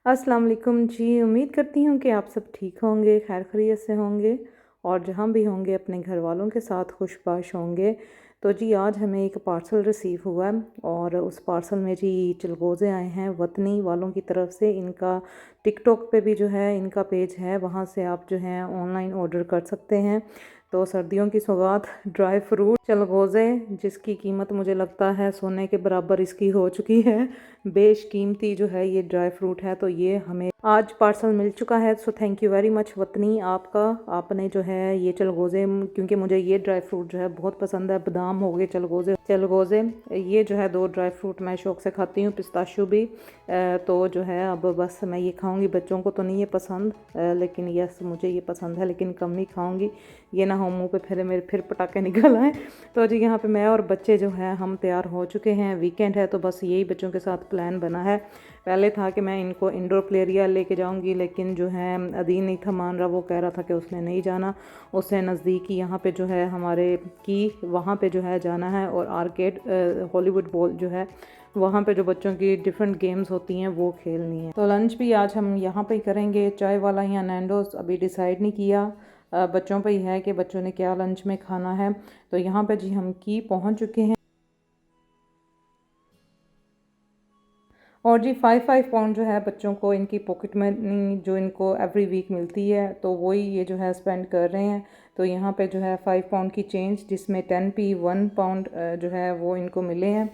अस्सलाम वालेकुम जी। उम्मीद करती हूँ कि आप सब ठीक होंगे, खैर खैरियत से होंगे और जहाँ भी होंगे अपने घर वालों के साथ खुशबाश होंगे। तो जी आज हमें एक पार्सल रिसीव हुआ है और उस पार्सल में जी चिलगोज़े आए हैं वतनी वालों की तरफ से। इनका टिकटॉक पे भी जो है इनका पेज है, वहाँ से आप जो है ऑनलाइन ऑर्डर कर सकते हैं। तो सर्दियों की सौगात ड्राई फ्रूट चिलगोज़े, जिसकी कीमत मुझे लगता है सोने के बराबर इसकी हो चुकी है। बेशकीमती जो है ये ड्राई फ्रूट है, तो ये हमें आज पार्सल मिल चुका है। So thank you very much वतनी आपका, आपने जो है ये चलगोज़े, क्योंकि मुझे ये ड्राई फ्रूट जो है बहुत पसंद है। बादाम हो गए, चलगोज़े चलगोज़े ये जो है दो ड्राई फ्रूट मैं शौक़ से खाती हूँ, पिस्ताशू भी। तो जो है अब बस मैं ये खाऊंगी। बच्चों को तो नहीं ये पसंद, लेकिन यस मुझे ये पसंद है, लेकिन कम ही खाऊंगी। ये ना हो मुँह पे फिर पटाखे निकल आए। तो जी यहाँ पे मैं और बच्चे जो है हम तैयार हो चुके हैं। वीकेंड है तो बस यही बच्चों के साथ प्लान बना है। पहले था कि मैं इनको इंडोर प्ले एरिया लेके जाऊंगी, लेकिन जो है अदीन नहीं था मान रहा। वो कह रहा था कि उसने नहीं जाना, उससे नज़दीक ही यहाँ पे जो है हमारे की वहाँ पे जो है जाना है। और आर्केड हॉलीवुड बॉल जो है वहाँ पे जो बच्चों की डिफरेंट गेम्स होती हैं वो खेलनी है। तो लंच भी आज हम यहाँ पे ही करेंगे, चाय वाला या नैंडोस अभी डिसाइड नहीं किया। बच्चों पे ही है कि बच्चों ने क्या लंच में खाना है। तो यहाँ पे जी हम की पहुँच चुके हैं। और जी 5-5 पाउंड जो है बच्चों को इनकी पॉकेट मनी जो इनको एवरी वीक मिलती है, तो वही ये जो है स्पेंड कर रहे हैं। तो यहाँ पे जो है 5 पाउंड की चेंज, जिसमें 10p 1 पाउंड जो है वो इनको मिले हैं।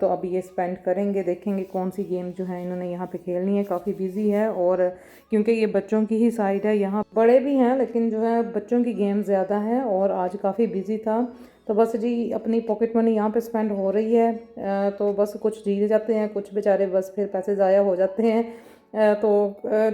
तो अभी ये स्पेंड करेंगे, देखेंगे कौन सी गेम जो है इन्होंने यहाँ पे खेलनी है। काफ़ी बिजी है, और क्योंकि ये बच्चों की ही साइड है, यहाँ बड़े भी हैं लेकिन जो है बच्चों की गेम ज़्यादा है, और आज काफ़ी बिजी था। तो बस जी अपनी पॉकेट मनी यहाँ पे स्पेंड हो रही है। तो बस कुछ जीत जाते हैं, कुछ बेचारे बस फिर पैसे ज़ाया हो जाते हैं। तो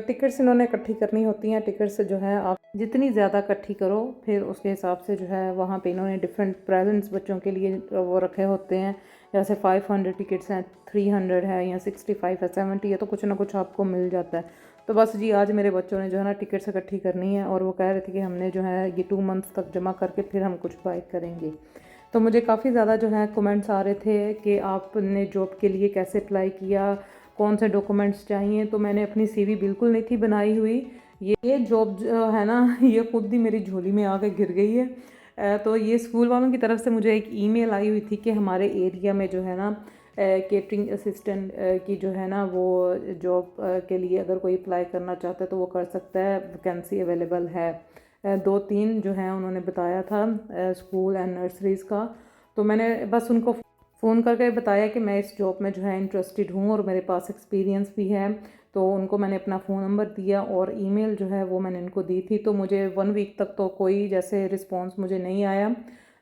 टिकट्स इन्होंने इकट्ठी करनी होती हैं। टिकट्स जो है आप जितनी ज़्यादा इकट्ठी करो फिर उसके हिसाब से जो है वहाँ पे इन्होंने डिफरेंट प्रेजेंट्स बच्चों के लिए वो रखे होते हैं। जैसे 500 टिकट्स हैं, 300 है या 65 है, 70 है, तो कुछ ना कुछ आपको मिल जाता है। तो बस जी आज मेरे बच्चों ने जो है ना टिकट्स इकट्ठी करनी है, और वो कह रहे थे कि हमने जो है ये 2 मंथ्स तक जमा करके फिर हम कुछ बाय करेंगे। तो मुझे काफ़ी ज़्यादा जो है कमेंट्स आ रहे थे कि आपने जॉब के लिए कैसे अप्लाई किया, कौन से डॉक्यूमेंट्स चाहिए। तो मैंने अपनी सीवी बिल्कुल नहीं थी बनाई हुई। ये जॉब जो है ना ये खुद ही मेरी झोली में आके गिर गई है। तो ये स्कूल वालों की तरफ से मुझे एक ईमेल आई हुई थी कि हमारे एरिया में जो है ना केटरिंग असिस्टेंट की जो है ना वो जॉब के लिए अगर कोई अप्लाई करना चाहता है तो वो कर सकता है, वैकेंसी अवेलेबल है। 2-3 जो है उन्होंने बताया था स्कूल एंड नर्सरीज़ का। तो मैंने बस उनको फ़ोन करके बताया कि मैं इस जॉब में जो है इंटरेस्टेड हूँ और मेरे पास एक्सपीरियंस भी है। तो उनको मैंने अपना फ़ोन नंबर दिया और ईमेल जो है वो मैंने इनको दी थी। तो मुझे 1 वीक तक तो कोई जैसे रिस्पॉन्स मुझे नहीं आया।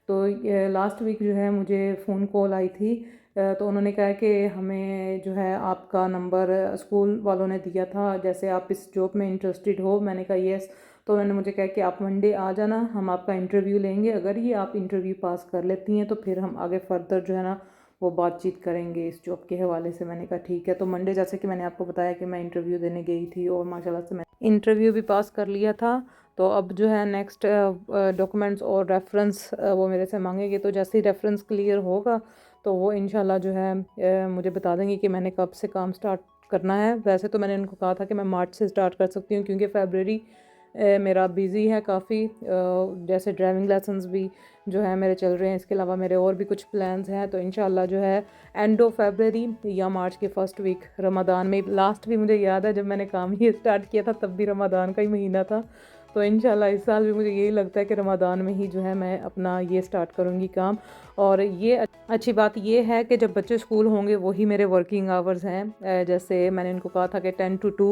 तो लास्ट वीक जो है मुझे फ़ोन कॉल आई थी। तो उन्होंने कहा कि हमें जो है आपका नंबर स्कूल वालों ने दिया था, जैसे आप इस जॉब में इंटरेस्टेड हो। मैंने कहा येस। तो उन्होंने मुझे कहा कि आप मंडे आ जाना, हम आपका इंटरव्यू लेंगे। अगर ये आप इंटरव्यू पास कर लेती हैं तो फिर हम आगे फर्दर जो है ना वो बातचीत करेंगे इस जॉब के हवाले से। मैंने कहा ठीक है। तो मंडे जैसे कि मैंने आपको बताया कि मैं इंटरव्यू देने गई थी और माशाल्लाह से मैं इंटरव्यू भी पास कर लिया था। तो अब जो है नेक्स्ट डॉक्यूमेंट्स और रेफरेंस वो मेरे से मांगेंगे। तो जैसे ही रेफरेंस क्लियर होगा तो वो इंशाल्लाह जो है मुझे बता देंगे कि मैंने कब से काम स्टार्ट करना है। वैसे तो मैंने इनको कहा था कि मैं मार्च से स्टार्ट कर सकती हूँ, क्योंकि फरवरी मेरा बिज़ी है काफ़ी। जैसे ड्राइविंग लेसन्स भी जो है मेरे चल रहे हैं, इसके अलावा मेरे और भी कुछ प्लान्स हैं। तो इंशाल्लाह जो है एंड ऑफ फरवरी या मार्च के फर्स्ट वीक रमज़ान में, लास्ट भी मुझे याद है जब मैंने काम ही स्टार्ट किया था तब भी रमज़ान का ही महीना था। तो इंशाल्लाह इस साल भी मुझे यही लगता है कि रमज़ान में ही जो है मैं अपना ये स्टार्ट करूँगी काम। और ये अच्छी बात ये है कि जब बच्चे स्कूल होंगे वही मेरे वर्किंग आवर्स हैं। जैसे मैंने इनको कहा था कि 10 to 2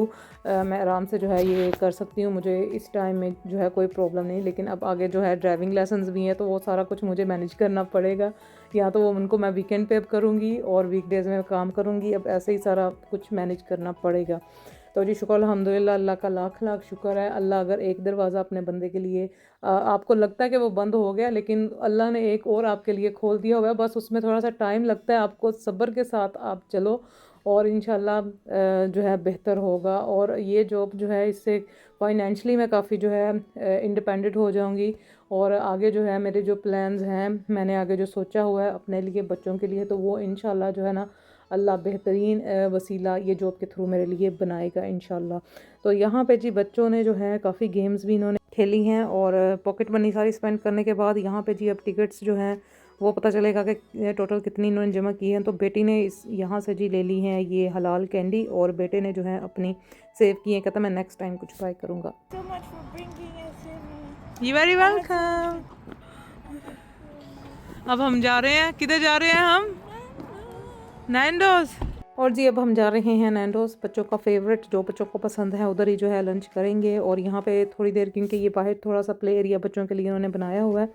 मैं आराम से जो है ये कर सकती हूँ, मुझे इस टाइम में जो है कोई प्रॉब्लम नहीं। लेकिन अब आगे जो है ड्राइविंग लेसन्स भी हैं तो वो सारा कुछ मुझे मैनेज करना पड़ेगा। या तो वो उनको मैं वीकेंड पे करूँगी और वीकडेज़ में काम करूँगी। अब ऐसे ही सारा कुछ मैनेज करना पड़ेगा। तो जी शुक्र अल्हम्दुलिल्लाह, अल्लाह का लाख लाख शुक्र है। अल्लाह अगर एक दरवाज़ा अपने बंदे के लिए आपको लगता है कि वो बंद हो गया, लेकिन अल्लाह ने एक और आपके लिए खोल दिया हुआ है। बस उसमें थोड़ा सा टाइम लगता है, आपको सब्र के साथ आप चलो और इंशाल्लाह जो है बेहतर होगा। और ये जॉब जो है इससे फाइनेंशली मैं काफ़ी जो है इंडिपेंडेंट हो जाऊंगी। और आगे जो है मेरे जो प्लान्स हैं, मैंने आगे जो सोचा हुआ है अपने लिए बच्चों के लिए, तो वो इंशाल्लाह जो है ना अल्लाह बेहतरीन वसीला ये जॉब के थ्रू मेरे लिए बनाएगा इंशाल्लाह। तो यहाँ पे जी बच्चों ने जो है काफ़ी गेम्स भी इन्होंने खेली हैं और पॉकेट मनी सारी स्पेंड करने के बाद यहाँ पे जी अब टिकट्स जो हैं वो पता चलेगा कि टोटल कितनी इन्होंने जमा की है। तो बेटी ने इस यहाँ से जी ले ली हैं ये हलाल कैंडी और बेटे ने जो है अपनी सेव की है, कहता मैं नेक्स्ट टाइम कुछ बाय करूँगा। You very welcome. अब हम जा रहे हैं, किधर जा रहे हैं हम? नैंडोज। और जी अब हम जा रहे हैं नैंडोज, बच्चों का फेवरेट, जो बच्चों को पसंद है उधर ही जो है लंच करेंगे। और यहाँ पे थोड़ी देर, क्योंकि ये बाहर थोड़ा सा प्ले एरिया बच्चों के लिए उन्होंने बनाया हुआ है,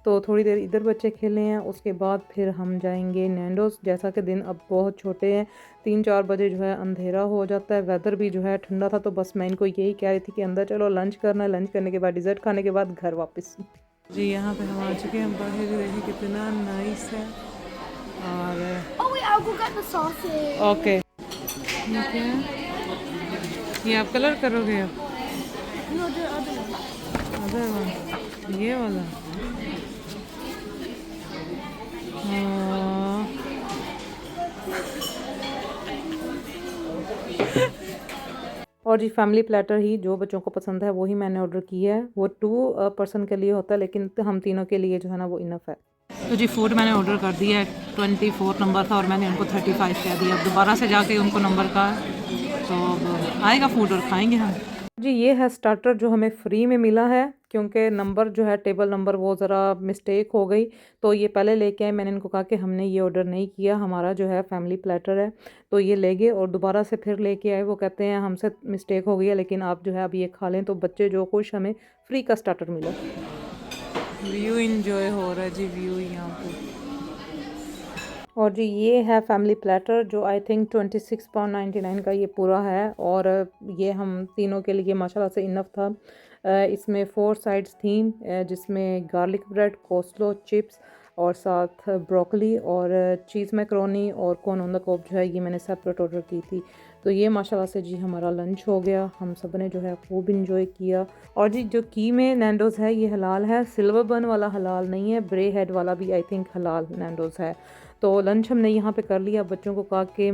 तो थोड़ी देर इधर बच्चे खेले हैं, उसके बाद फिर हम जाएंगे नैंडोज। जैसा कि दिन अब बहुत छोटे हैं, 3-4 बजे जो है अंधेरा हो जाता है, वेदर भी जो है ठंडा था, तो बस मैं इनको यही कह रही थी कि अंदर चलो लंच करना है, लंच करने के बाद डिज़र्ट खाने के बाद घर वापस। जी यहाँ पे हम आ चुके हैं, बाहर देखिए कितना नाइस है। और I'll go get the sausage. Okay, ठीक है, ये आप कलर करोगे अब? No, the other one. Other one, ये वाला। हाँ। और जी फैमिली प्लेटर ही जो बच्चों को पसंद है वही मैंने ऑर्डर किया है। वो 2 पर्सन के लिए होता है, लेकिन हम तीनों के लिए जो है ना वो इनफ है। तो जी फूड मैंने ऑर्डर कर दिया है, 24 नंबर था और मैंने उनको 35 कह दिया। अब दोबारा से जाके उनको नंबर का, तो अब आएगा फूड और खाएंगे हम। जी ये है स्टार्टर जो हमें फ्री में मिला है, क्योंकि नंबर जो है टेबल नंबर वो ज़रा मिस्टेक हो गई, तो ये पहले लेके आए। मैंने इनको कहा कि हमने ये ऑर्डर नहीं किया, हमारा जो है फैमिली प्लेटर है, तो ये ले गए और दोबारा से फिर लेके आए। वो कहते हैं हमसे मिस्टेक हो गई है, लेकिन आप जो है अब ये खा लें। तो बच्चे जो खुश, हमें फ्री का स्टार्टर मिला। व्यू इंजॉय हो रहा है जी, व्यू यहाँ पे। और जी ये है फैमिली प्लेटर जो आई थिंक £26.99 का ये पूरा है, और ये हम तीनों के लिए माशाल्लाह से इनफ था। इसमें 4 साइड्स थी, जिसमें गार्लिक ब्रेड, कोस्लो, चिप्स और साथ ब्रोकली और चीज़ मैकरोनी और कॉर्न ऑन द कोब जो है ये मैंने सेपरेट ऑर्डर की थी। तो ये माशाल्लाह से जी हमारा लंच हो गया, हम सब ने जो है खूब इंजॉय किया। और जी जो की में नैंडोज़ है ये हलाल है, सिल्वर बन वाला हलाल नहीं है, ब्रे हेड वाला भी आई थिंक हलाल नैंडोज़ है। तो लंच हमने यहाँ पे कर लिया। बच्चों को कहा कि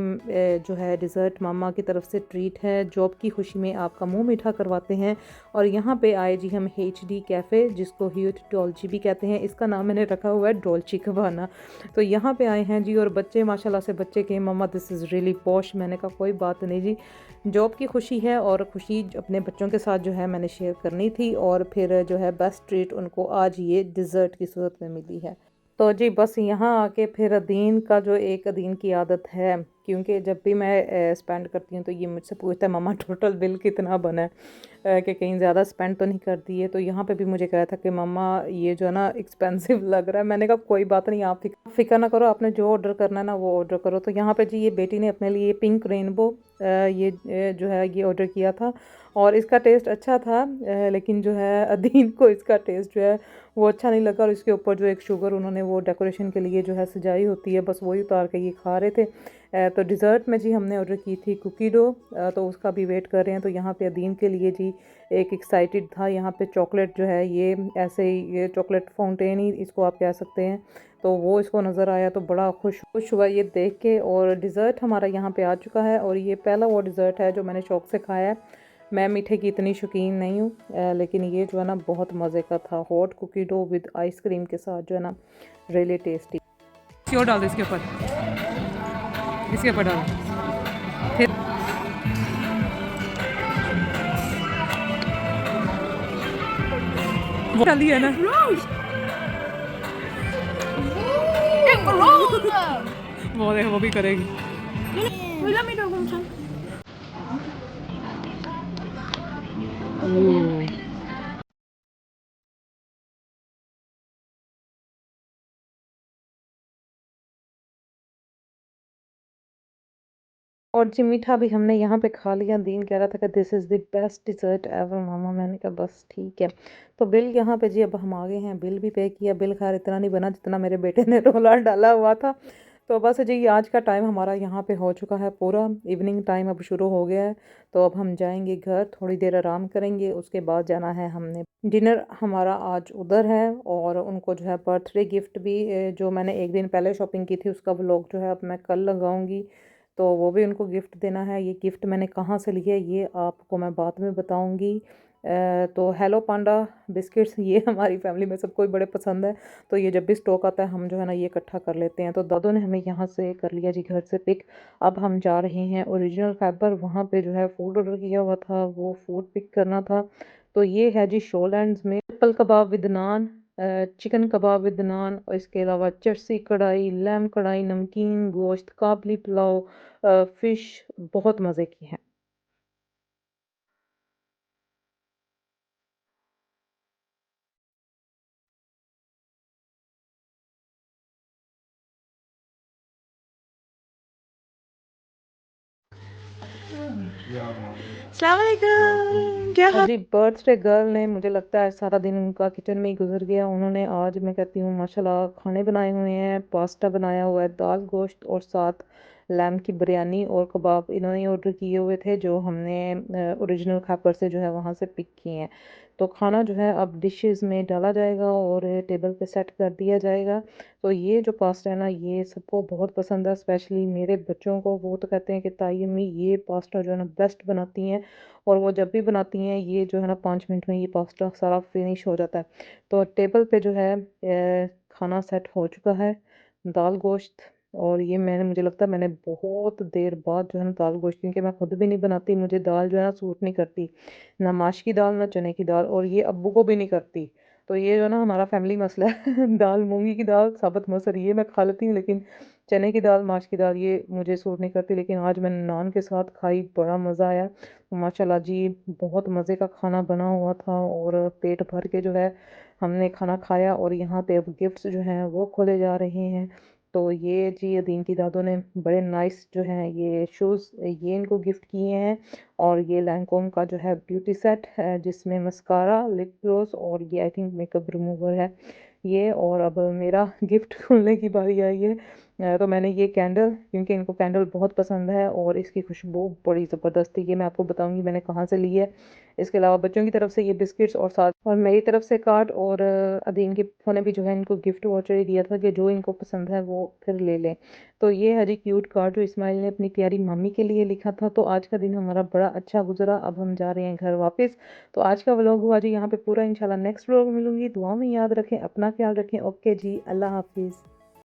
जो है डिज़र्ट मामा की तरफ से ट्रीट है, जॉब की खुशी में आपका मुंह मीठा करवाते हैं। और यहाँ पे आए जी हम HD कैफ़े, जिसको ह्यूट डोल्ची भी कहते हैं, इसका नाम मैंने रखा हुआ है डोल्ची कबाना। तो यहाँ पे आए हैं जी, और बच्चे माशाल्लाह से बच्चे के मम्मा दिस इज़ रियली पॉश। मैंने कहा कोई बात नहीं जी, जॉब की खुशी है और खुशी अपने बच्चों के साथ जो है मैंने शेयर करनी थी। और फिर जो है बेस्ट ट्रीट उनको आज ये डिज़र्ट की सूरत में मिली है। तो जी बस यहाँ आके फिर दीन का जो एक दीन की आदत है, क्योंकि जब भी मैं स्पेंड करती हूँ तो ये मुझसे पूछता है मम्मा टोटल बिल कितना बना है, कि कहीं ज़्यादा स्पेंड तो नहीं कर दी है। तो यहाँ पे भी मुझे कहा था कि मम्मा ये जो है ना एक्सपेंसिव लग रहा है। मैंने कहा कोई बात नहीं, आप फिक्र ना करो, आपने जो ऑर्डर करना है ना वो ऑर्डर करो। तो यहाँ पे जी ये बेटी ने अपने लिए पिंक रेनबो ये जो है ये ऑर्डर किया था, और इसका टेस्ट अच्छा था, लेकिन जो है अदीन को इसका टेस्ट जो है वो अच्छा नहीं लगा। और इसके ऊपर जो एक शुगर उन्होंने वो डेकोरेशन के लिए जो है सजाई होती है, बस वही उतार के ये खा रहे थे। तो डिज़र्ट में जी हमने ऑर्डर की थी कुकी डो, तो उसका भी वेट कर रहे हैं। तो यहाँ पे अदीन के लिए जी एक एक्साइटेड था। यहाँ पे चॉकलेट जो है ये ऐसे ही, ये चॉकलेट फाउंटेन ही इसको आप कह सकते हैं, तो वो इसको नज़र आया तो बड़ा खुश हुआ ये देख के। और डिज़र्ट हमारा यहाँ पे आ चुका है, और ये पहला वो डिज़र्ट है जो मैंने शौक़ से खाया है। मैं मीठे की इतनी शौकीन नहीं हूँ, लेकिन ये जो है ना बहुत मज़े का था। Hot cookie dough with ice cream के साथ जो है ना रियली टेस्टी। क्यों डाल दो इसके ऊपर, इसके ऊपर डाल फिर वो डाली है ना वो देख वो भी करेगी। Let me do one time. और जी मीठा भी हमने यहाँ पे खा लिया। दीन कह रहा था कि this is the best dessert ever मामा। मैंने कहा बस ठीक है। तो बिल यहाँ पे जी अब हम आ गए हैं, बिल भी पे किया। बिल खैर इतना नहीं बना जितना मेरे बेटे ने रोला डाला हुआ था। तो बस जी आज का टाइम हमारा यहाँ पे हो चुका है पूरा, इवनिंग टाइम अब शुरू हो गया है। तो अब हम जाएंगे घर, थोड़ी देर आराम करेंगे, उसके बाद जाना है हमने डिनर। हमारा आज उधर है, और उनको जो है बर्थडे गिफ्ट भी जो मैंने एक दिन पहले शॉपिंग की थी उसका व्लॉग जो है अब मैं कल लगाऊंगी। तो वो भी उनको गिफ्ट देना है। ये गिफ्ट मैंने कहाँ से लिया ये आपको मैं बाद में बताऊँगी। तो हेलो पांडा बिस्किट्स ये हमारी फैमिली में सबको ही बड़े पसंद है। तो ये जब भी स्टॉक आता है हम जो है ना ये इकट्ठा कर लेते हैं। तो दादू ने हमें यहाँ से कर लिया जी घर से पिक। अब हम जा रहे हैं ओरिजिनल फैबर, वहाँ पे जो है फूड ऑर्डर किया हुआ था वो फूड पिक करना था। तो ये है जी शोलैंड्स में triple kebab with naan, chicken kebab with naan, और इसके अलावा चरसी कढ़ाई, लैम कढ़ाई, नमकीन गोश्त, काबली पुलाव, फिश, बहुत मज़े की है। Assalamualaikum. क्या हाँ जी, बर्थडे गर्ल ने मुझे लगता है सारा दिन उनका किचन में ही गुजर गया। उन्होंने आज मैं कहती हूँ माशाल्लाह खाने बनाए हुए हैं, पास्ता बनाया हुआ है, दाल गोश्त और साथ लैम की बिरयानी और कबाब इन्होंने ऑर्डर किए हुए थे जो हमने ओरिजिनल खैपर से जो है वहाँ से पिक किए हैं। तो खाना जो है अब डिशेस में डाला जाएगा और टेबल पे सेट कर दिया जाएगा। तो ये जो पास्ता है ना ये सबको बहुत पसंद है, स्पेशली मेरे बच्चों को। वो तो कहते हैं कि ताई अम्मी ये पास्ता जो है ना बेस्ट बनाती हैं, और वो जब भी बनाती हैं ये जो है ना 5 मिनट में ये पास्ता सारा फिनिश हो जाता है। तो टेबल पे जो है खाना सेट हो चुका है, दाल गोश्त। और ये मैंने मुझे लगता है मैंने बहुत देर बाद जो है ना दाल गोश्त, क्योंकि मैं खुद भी नहीं बनाती, मुझे दाल जो है ना सूट नहीं करती, ना माश की दाल ना चने की दाल, और ये अब्बू को भी नहीं करती। तो ये जो है ना हमारा फैमिली मसला है दाल मूंगी की दाल साबुत मसर ये मैं खा लेती हूँ, लेकिन चने की दाल माश की दाल ये मुझे सूट नहीं करती। लेकिन आज मैंने नान के साथ खाई, बड़ा मज़ा आया माशाल्लाह जी। बहुत मज़े का खाना बना हुआ था और पेट भर के जो है हमने खाना खाया। और यहाँ पे अब गिफ्ट्स जो हैं वो खोले जा रहे हैं। तो ये जी अदीन की दादों ने बड़े नाइस जो हैं ये शूज़ ये इनको गिफ्ट किए हैं। और ये लैंकॉम का जो है ब्यूटी सेट है जिसमें मस्कारा, लिप ग्लॉस और ये आई थिंक मेकअप रिमूवर है ये। और अब मेरा गिफ्ट खोलने की बारी आई है। तो मैंने ये कैंडल, क्योंकि इनको कैंडल बहुत पसंद है और इसकी खुशबू बड़ी ज़बरदस्त है, ये मैं आपको बताऊंगी मैंने कहाँ से ली है। इसके अलावा बच्चों की तरफ से ये बिस्किट्स और साथ और मेरी तरफ से कार्ड, और अदीन के फोने भी जो है इनको गिफ्ट वाउचर ही दिया था कि जो इनको पसंद है वो फिर ले लें। तो ये है जी क्यूट कार्ड जो इस्माइल ने अपनी प्यारी मम्मी के लिए लिखा था। तो आज का दिन हमारा बड़ा अच्छा गुजरा। अब हम जा रहे हैं घर वापस। तो आज का व्लॉग हुआ जी यहाँ पे पूरा। इंशाल्लाह नेक्स्ट व्लॉग मिलूंगी। दुआ में याद रखें, अपना ख्याल रखें। ओके जी, अल्लाह हाफिज़।